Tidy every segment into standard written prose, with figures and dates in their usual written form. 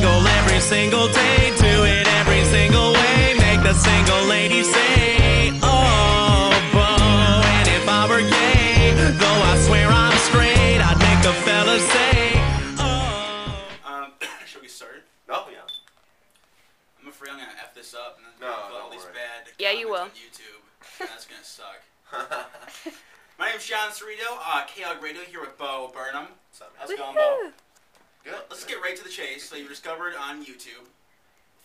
single every single day. Do it every single way. Make the single lady say, oh, Bo. And if I were gay, though I swear I'm straight, I'd make the fellas say, oh. Should we start? Oh, yeah. I'm afraid I'm gonna F this up and then No, put all don't these worry. bad you will. on YouTube. That's gonna suck. My name's John Cerrito, KL Radio here with Bo Burnham. How's it going, Bo? Good. Let's get right to the chase. So you were discovered on YouTube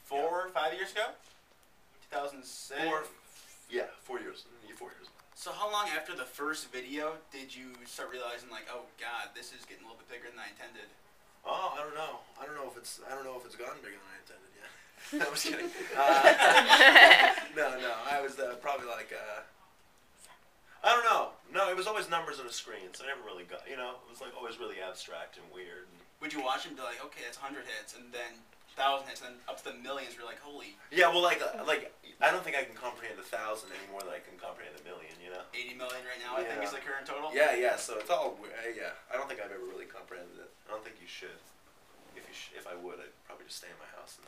4 or 5 years ago? 2006? 4 years. 4 years. So how long after the first video did you start realizing, like, oh God, this is getting a little bit bigger than I intended? Oh, I don't know. I don't know if it's gotten bigger than I intended yet. No, I was kidding. No. I was probably like, I don't know. No, it was always numbers on a screen, so I never really got, it was like always really abstract and weird. Would you watch them and be like, okay, that's 100 hits, and then 1,000 hits, and then up to the millions, you're like, holy. Yeah, well, like I don't think I can comprehend 1,000 any more than I can comprehend a million. 80 million right now, I think is the current total. Yeah. So it's all yeah. I don't think I've ever really comprehended it. I don't think you should. If I would, I'd probably just stay in my house and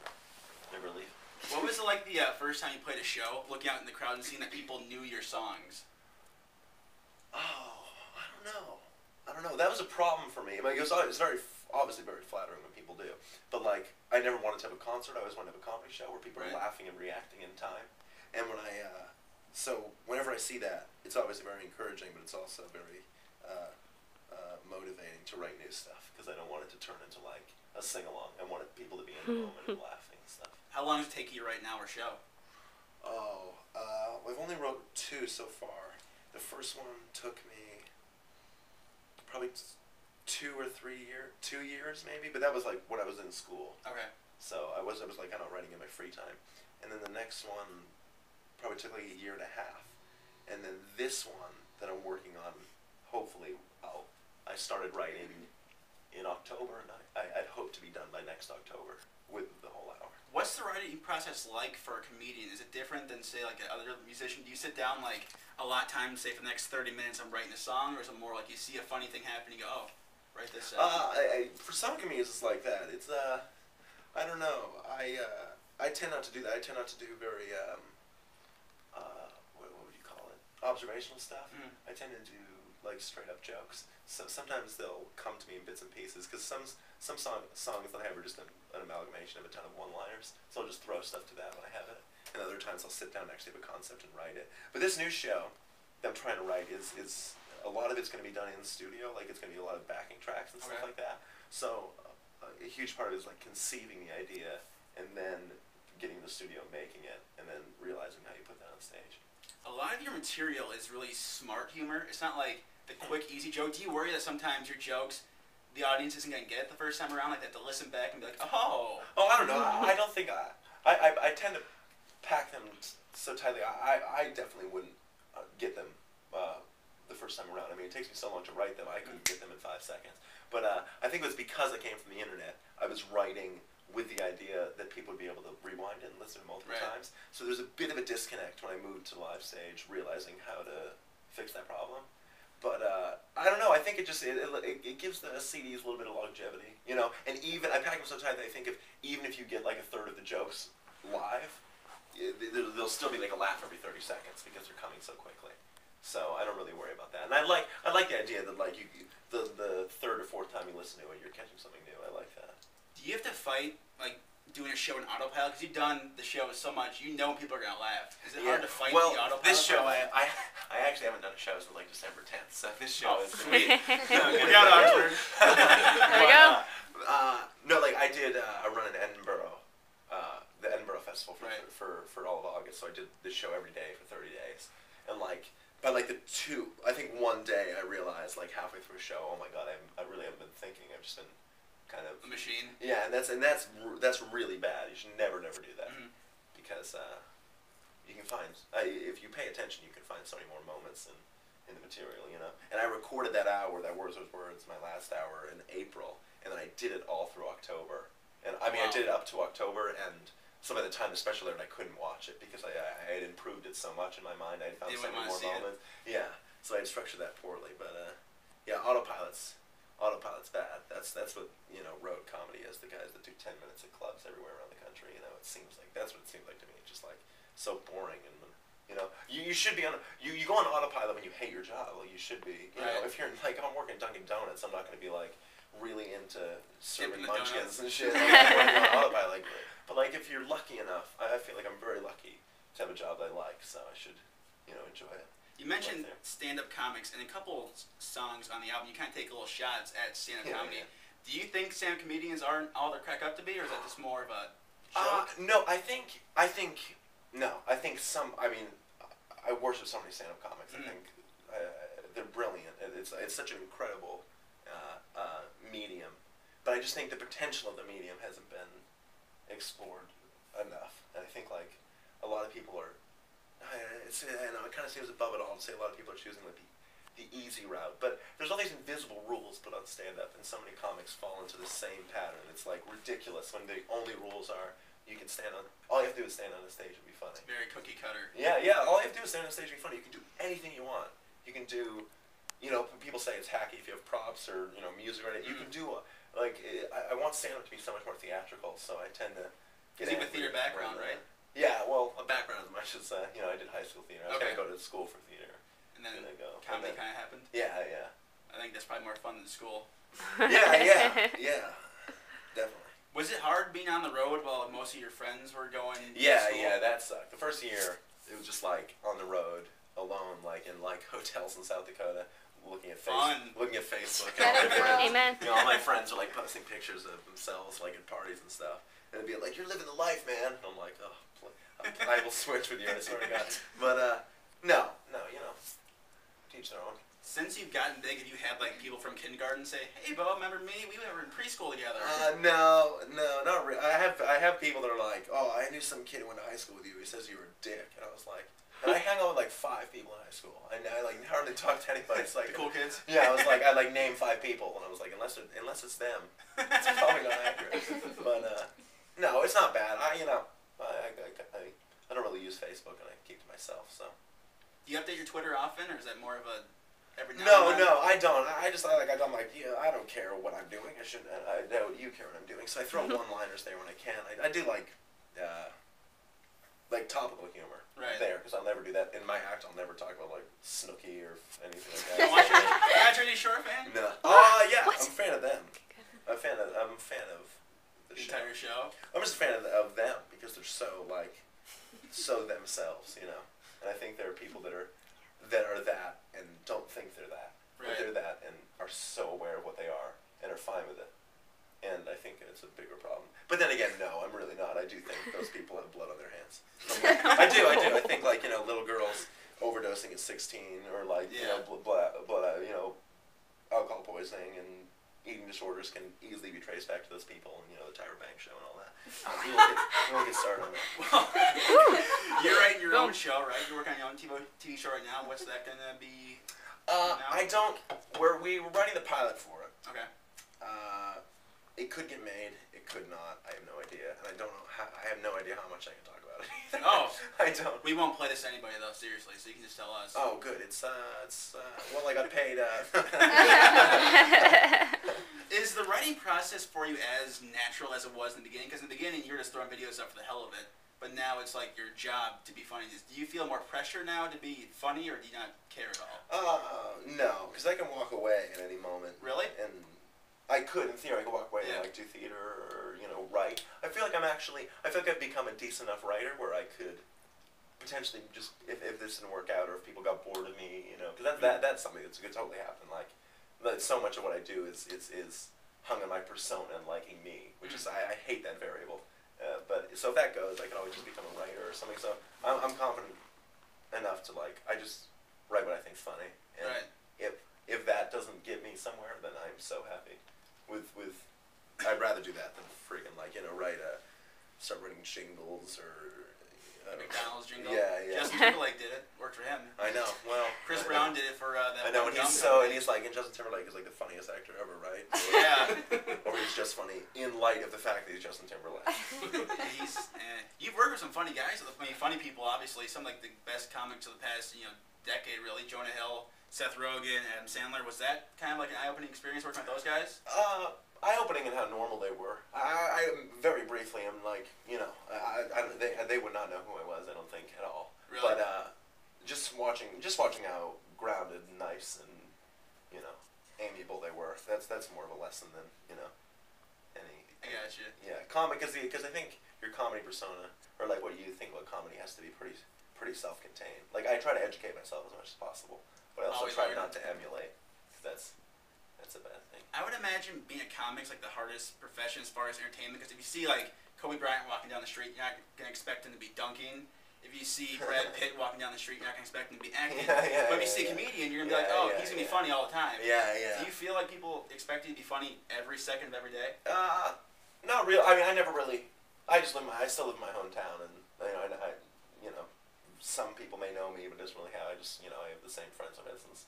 never leave. What was it like the first time you played a show, looking out in the crowd and seeing that people knew your songs? Oh, I don't know. That was a problem for me. I mean, it was obviously very flattering when people do. But, like, I never wanted to have a concert. I always wanted to have a comedy show where people are laughing and reacting in time. And when so whenever I see that, it's obviously very encouraging, but it's also very motivating to write new stuff because I don't want it to turn into, like, a sing-along. I wanted people to be in the moment and laughing and stuff. How long does it take you right now or show? Oh, we've only wrote 2 so far. The first one took me probably 2 or 3 years, 2 years maybe, but that was like when I was in school. Okay. So I was like kind of writing in my free time, and then the next one probably took like 1.5 years, and then this one that I'm working on, hopefully I started writing in October, and I'd hope to be done by next October with the whole hour. What's the writing process like for a comedian? Is it different than, say, like another musician? Do you sit down, like, a lot of times, say, for the next 30 minutes I'm writing a song, or is it more like you see a funny thing happen and you go, oh, write this out? For some comedians it's like that. It's, I don't know. I tend not to do that. I tend not to do very, what would you call it? Observational stuff. Mm. I tend to do, like, straight-up jokes. So sometimes they'll come to me in bits and pieces, because some songs that I have are just an amalgamation of a ton of one-liners, so I'll just throw stuff to that when I have it. And other times I'll sit down and actually have a concept and write it. But this new show that I'm trying to write is a lot of it's going to be done in the studio, like it's going to be a lot of backing tracks and stuff like that. So a huge part of it is like conceiving the idea and then getting the studio, making it, and then realizing how you put that on stage. A lot of your material is really smart humor. It's not like the quick, easy joke. Do you worry that sometimes your jokes, the audience isn't going to get it the first time around, like they have to listen back and be like, oh. Oh, I don't know. I don't think I tend to pack them so tightly. I definitely wouldn't get them the first time around. I mean, it takes me so long to write them, I couldn't get them in 5 seconds. But I think it was because I came from the internet. I was writing with the idea that people would be able to rewind it and listen multiple times. So there's a bit of a disconnect when I moved to live stage, realizing how to fix that problem. But I don't know. I think it just it gives the CDs a little bit of longevity, And even I pack them so tight that I think even if you get like 1/3 of the jokes live, there'll still be like a laugh every 30 seconds because they're coming so quickly. So I don't really worry about that. And I like the idea that like the 3rd or 4th time you listen to it, you're catching something new. I like that. Do you have to fight like doing a show in autopilot? Because you've done the show so much, you know people are going to laugh. Is it hard to fight the autopilot? This show, I actually haven't done a show since like December 10th, so this show is sweet. Look out, Augsburg. There we go. No, like I did a run in Edinburgh, the Edinburgh Festival for all of August, so I did this show every day for 30 days. And like, by like I think one day I realized like halfway through a show, oh my God, I really haven't been thinking, I've just been kind of a machine. Yeah, and that's really bad. You should never do that because you can find if you pay attention, you can find so many more moments in the material, And I recorded that hour, that Words with Words, my last hour in April, and then I did it all through October. And I mean, I did it up to October, and so by the time the special aired, I couldn't watch it because I had improved it so much in my mind. I had found so many more moments. Yeah, so I had structured that poorly, but yeah, autopilot's autopilot's bad. That's what road comedy is. The guys that do 10 minutes at clubs everywhere around the country. It seems like that's what it seems like to me. It's just like so boring and. You should be on. You go on autopilot when you hate your job. Well, you should be. You know, if you're like, I'm working Dunkin' Donuts, I'm not going to be like really into serving munchkins and shit. Like, on autopilot. But like, if you're lucky enough, I feel like I'm very lucky to have a job that I like, so I should, enjoy it. You mentioned stand-up comics, and a couple songs on the album, you kind of take little shots at stand-up comedy. Yeah. Do you think stand-up comedians aren't all they're cracked up to be, or is that just more of a joke? No, I think some. I mean, I worship so many stand-up comics. I think they're brilliant. It's such an incredible medium, but I just think the potential of the medium hasn't been explored enough. And I think like a lot of people are. I know it kind of seems above it all to say a lot of people are choosing like the easy route, but there's all these invisible rules put on stand-up, and so many comics fall into the same pattern. It's like ridiculous when the only rules are. You can stand on. All you have to do is stand on the stage and be funny. It's very cookie cutter. Yeah. All you have to do is stand on the stage and be funny. You can do anything you want. You can do, people say it's hacky if you have props or music or anything. You can do I want stand-up to be so much more theatrical. So I tend to. Get you have a theater background, right? Yeah. Well, a background as much as I did high school theater. I was gonna go to school for theater. And then comedy kind of happened. Yeah. I think that's probably more fun than school. Yeah. Definitely. Was it hard being on the road while most of your friends were going to school? Yeah, that sucked. The first year, it was just like on the road, alone, like in like hotels in South Dakota, looking at Facebook. Amen. All my friends are like posting pictures of themselves like at parties and stuff, and it'd be like, "You're living the life, man." And I'm like, "Oh, I will switch with you." I swear to God. But no, teach their own. Since you've gotten big, have you had like people from kindergarten say, "Hey, Bo, remember me? We were in preschool together." No, not really. I have people that are like, "Oh, I knew some kid who went to high school with you. He says you were a dick," and I was like, and I hang out with like 5 people in high school. I like hardly talk to anybody. It's like the cool kids. Yeah, I was like, I like name 5 people, and I was like, unless it's them, it's probably not accurate. But no, it's not bad. I don't really use Facebook, and I keep to myself. So. Do you update your Twitter often, or is that more of a No, I don't. I don't care what I'm doing. I know you care what I'm doing. So I throw one-liners there when I can. I do like topical humor there, because I'll never do that. In my act, I'll never talk about like Snooki or anything like that. You're not really Shore fan? No. Yeah, what? I'm a fan of them. I'm a fan of the entire show. I'm just a fan of them because they're so themselves, And I think there are people that are that and don't think they're that. Right. They're that and are so aware of what they are and are fine with it. And I think it's a bigger problem. But then again, no, I'm really not. I do think those people have blood on their hands. I do. I think like little girls overdosing at 16 or like alcohol poisoning and eating disorders can easily be traced back to those people and the Tyra Banks show and all that. We won't get started on that. You're writing your own show, right? You're working on your own TV show right now. What's that gonna be? I don't. We're writing the pilot for it. Okay. It could get made. It could not. I have no idea, and I don't know. I have no idea how much I can talk about it either. Oh, I don't. We won't play this to anybody though, seriously. So you can just tell us. Oh, good. Well, I got paid. Is the writing process for you as natural as it was in the beginning? Because in the beginning you were just throwing videos up for the hell of it, but now it's like your job to be funny. Do you feel more pressure now to be funny, or do you not care at all? No, because I can walk away at any moment. Really? And I could, in theory, I could walk away and like do theater or write. I feel like I've become a decent enough writer where I could potentially just if this didn't work out or if people got bored of me, because that's something that could totally happen. Like, so much of what I do is hung on my persona and liking me, which is I hate that variable. But so if that goes, I can always just become a writer or something. So I'm confident enough to I just write what I think's funny. And if that doesn't get me somewhere, then I'm so happy. I'd rather do that than freaking start writing jingles or McDonald's jingle. Yeah. Justin Timberlake did it. Worked for him. I know. Well, Chris Brown did it for that. I know, and he's like, and Justin Timberlake is like the funniest actor ever, right? Or he's just funny in light of the fact that he's Justin Timberlake. You've worked with some funny guys. I mean, funny people, obviously. Some like the best comics of the past, decade, really. Jonah Hill, Seth Rogen, Adam Sandler. Was that kind of like an eye-opening experience working with those guys? Eye-opening in how normal they were. I very briefly am like, they would not know who I was, I don't think, at all. Really? But just watching how grounded, nice, and amiable they were. That's more of a lesson than any. I got you. Yeah, because I think your comedy persona, or like what you think about comedy, has to be pretty self-contained. Like I try to educate myself as much as possible, but I also try not to emulate. That's a bad thing. I would imagine being a comic's like the hardest profession as far as entertainment, because if you see like Kobe Bryant walking down the street, you're not gonna expect him to be dunking. If you see Brad Pitt walking down the street, you're not gonna expect him to be acting. But if you see a comedian, you're gonna be like, oh, he's gonna be funny all the time. Yeah, yeah. Do you feel like people expect you to be funny every second of every day? Not really. I mean, I never really. I still live in my hometown, and some people may know me, but it doesn't really have. I have the same friends I've had since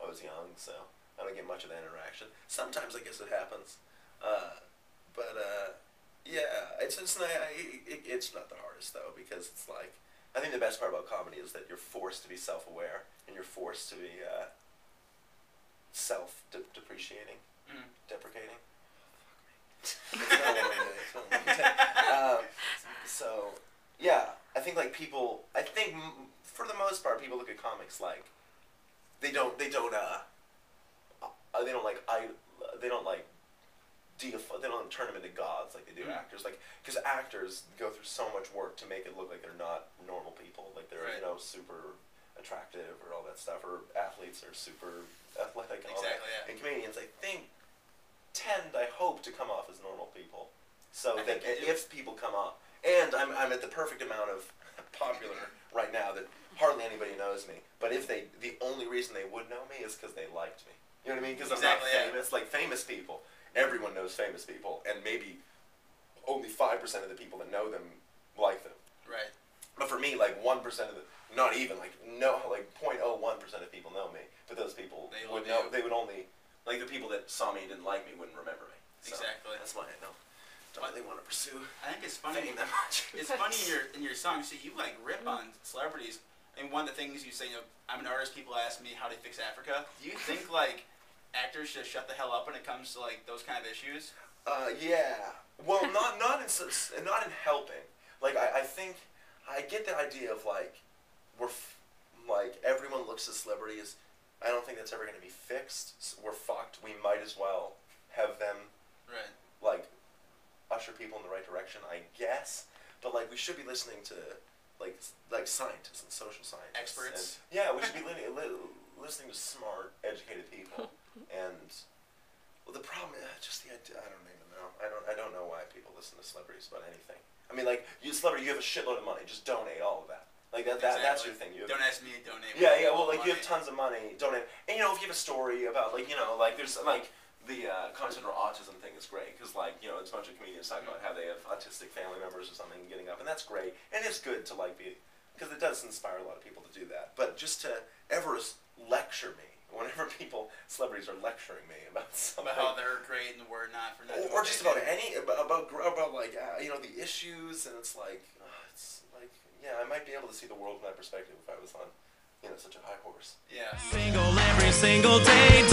I was young, so I don't get much of that interaction. Sometimes I guess it happens, but yeah, it's not the hardest though, because it's like I think the best part about comedy is that you're forced to be self-aware and you're forced to be self-depreciating, deprecating. So yeah, I think like people. I think for the most part, people look at comics like they don't turn them into gods like they do actors. Like because actors go through so much work to make it look like they're not normal people. Like they're super attractive or all that stuff. Or athletes are super athletic and all that. Yeah. And comedians, I think, I hope to come off as normal people. So that if people come up, and I'm at the perfect amount of popular right now that hardly anybody knows me. But if the only reason they would know me is because they liked me. You know what I mean? Because I'm not famous. Like famous people, everyone knows famous people, and maybe only 5% of the people that know them like them. Right. But for me, like 1% of the, not even like 0.01% of people know me. But those people would know. They would only like the people that saw me and didn't like me wouldn't remember me. So exactly. That's why I don't really want to pursue. I think it's funny that much. It's funny in your songs. So you like rip on celebrities, and one of the things you say, I'm an artist. People ask me how to fix Africa. Do you think like actors should shut the hell up when it comes to like those kind of issues? Yeah. Well, not in helping. Like I think I get the idea of like like everyone looks at celebrities. I don't think that's ever going to be fixed. So we're fucked. We might as well have them like usher people in the right direction, I guess. But like we should be listening to like scientists and social scientists, experts. And, yeah, we should be listening to smart, educated people. And well, the problem is just the idea. I don't even know. I don't know why people listen to celebrities about anything. I mean, like you have a shitload of money. Just donate all of that. Like that's your thing. Don't ask me to donate. Yeah. Well, like you have tons of money. Donate. And if you have a story about like there's like the Content or autism thing is great because it's a bunch of comedians talking about how they have autistic family members or something getting up, and that's great. And it's good to because it does inspire a lot of people to do that. But just to ever lecture me. Whenever celebrities are lecturing me about something, about how they're great and we're not, or just about the issues, and it's like I might be able to see the world from that perspective if I was on such a high horse. Yeah. Single every single day.